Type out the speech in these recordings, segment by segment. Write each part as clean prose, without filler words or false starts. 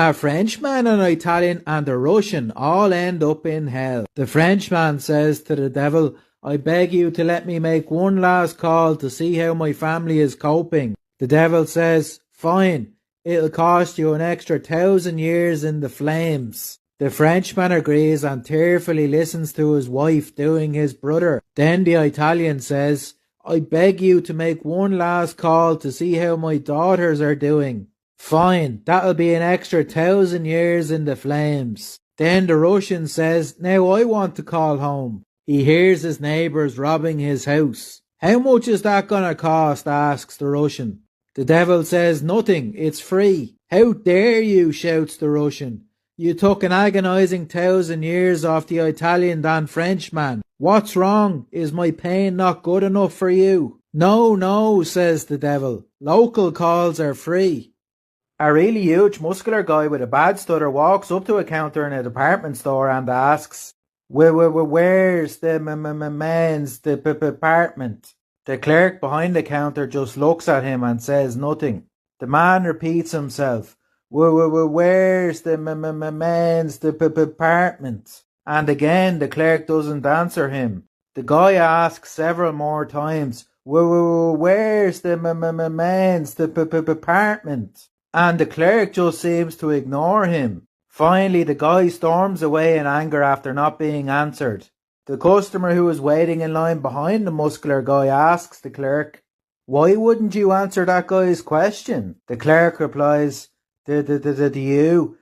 A Frenchman, an Italian and a Russian all end up in hell. The Frenchman says to the devil, I beg you to let me make one last call to see how my family is coping. The devil says, fine, it'll cost you an extra 1,000 years in the flames. The Frenchman agrees and tearfully listens to his wife doing his brother. Then the Italian says, I beg you to make one last call to see how my daughters are doing. Fine, that'll be an extra 1,000 years in the flames. Then the Russian says, now I want to call home. He hears his neighbours robbing his house. How much is that gonna cost? Asks the Russian. The devil says, nothing, it's free. How dare you? Shouts the Russian. You took an agonising 1,000 years off the Italian and Frenchman. What's wrong? Is my pain not good enough for you? No, no, says the devil. Local calls are free. A really huge muscular guy with a bad stutter walks up to a counter in a department store and asks, where's the men's department? The clerk behind the counter just looks at him and says nothing. The man repeats himself, where's the men's department? And again the clerk doesn't answer him. The guy asks several more times, where's the men's department? And the clerk just seems to ignore him. Finally, the guy storms away in anger after not being answered. The customer who is waiting in line behind the muscular guy asks the clerk, why wouldn't you answer that guy's question? The clerk replies, do you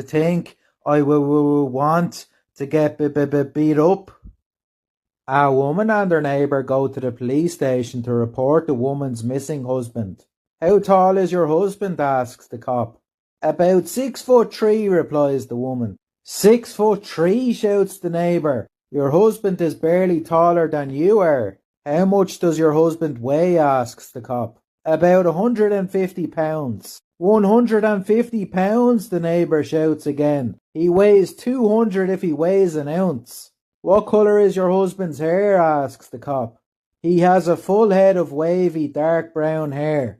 think I want to get beat up? A woman and her neighbour go to the police station to report the woman's missing husband. How tall is your husband? Asks the cop. About 6'3", replies the woman. 6'3", shouts the neighbour. Your husband is barely taller than you are. How much does your husband weigh? Asks the cop. About 150 pounds. 150 pounds, the neighbour shouts again. He weighs 200 if he weighs an ounce. What colour is your husband's hair? Asks the cop. He has a full head of wavy dark brown hair.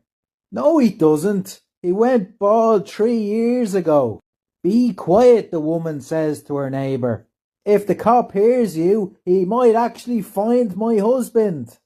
No, he doesn't. He went bald 3 years ago. Be quiet, the woman says to her neighbour. If the cop hears you, he might actually find my husband.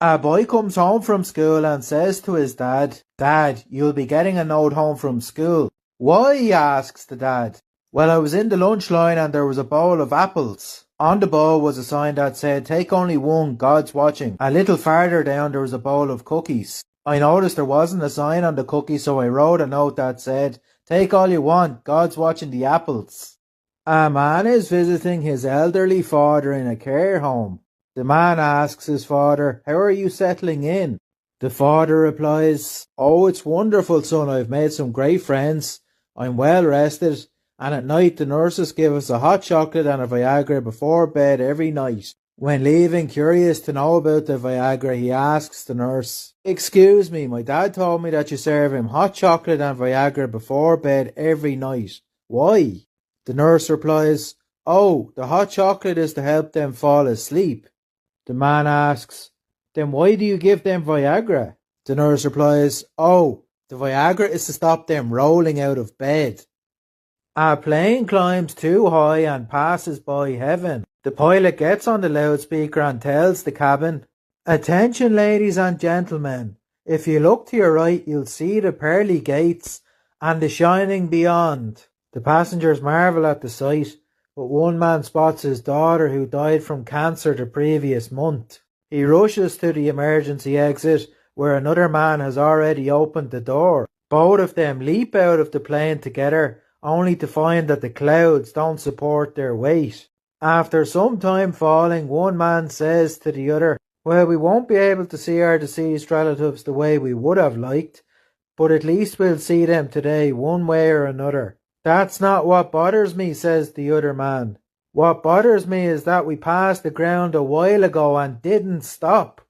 A boy comes home from school and says to his dad, Dad, you'll be getting a note home from school. Why? Asks the dad. Well, I was in the lunch line and there was a bowl of apples. On the bowl was a sign that said, take only one, God's watching. A little farther down there was a bowl of cookies. I noticed there wasn't a sign on the cookie, so I wrote a note that said, take all you want, God's watching the apples. A man is visiting his elderly father in a care home. The man asks his father, how are you settling in? The father replies, oh, it's wonderful, son, I've made some great friends. I'm well rested, and at night the nurses give us a hot chocolate and a Viagra before bed every night. When leaving, curious to know about the Viagra, he asks the nurse, excuse me, my dad told me that you serve him hot chocolate and Viagra before bed every night. Why? The nurse replies, oh, the hot chocolate is to help them fall asleep. The man asks, then why do you give them Viagra? The nurse replies, oh, the Viagra is to stop them rolling out of bed. A plane climbs too high and passes by heaven. The pilot gets on the loudspeaker and tells the cabin, attention ladies and gentlemen, if you look to your right you'll see the pearly gates and the shining beyond. The passengers marvel at the sight, but one man spots his daughter who died from cancer the previous month. He rushes to the emergency exit where another man has already opened the door. Both of them leap out of the plane together only to find that the clouds don't support their weight. After some time falling, one man says to the other, well, we won't be able to see our deceased relatives the way we would have liked, but at least we'll see them today one way or another. That's not what bothers me, says the other man. What bothers me is that we passed the ground a while ago and didn't stop.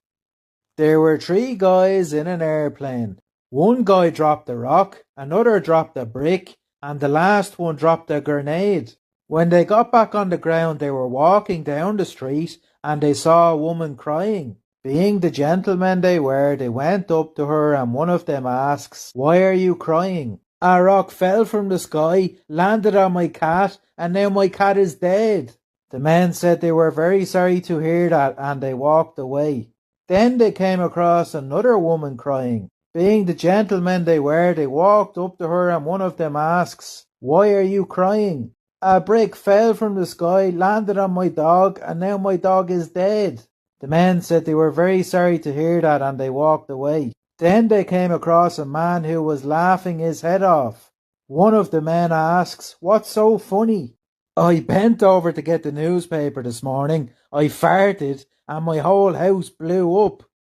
There were 3 guys in an airplane. One guy dropped a rock, another dropped a brick, and the last one dropped a grenade. When they got back on the ground, they were walking down the street and they saw a woman crying. Being the gentlemen they were, they went up to her and one of them asks, why are you crying? A rock fell from the sky, landed on my cat, and now my cat is dead. The men said they were very sorry to hear that, and they walked away. Then they came across another woman crying. Being the gentlemen they were, they walked up to her, and one of them asks, "Why are you crying?" "A brick fell from the sky, landed on my dog, and now my dog is dead." The men said they were very sorry to hear that, and they walked away. Then they came across a man who was laughing his head off. One of the men asks, "What's so funny?" "I bent over to get the newspaper this morning, I farted, and my whole house blew up."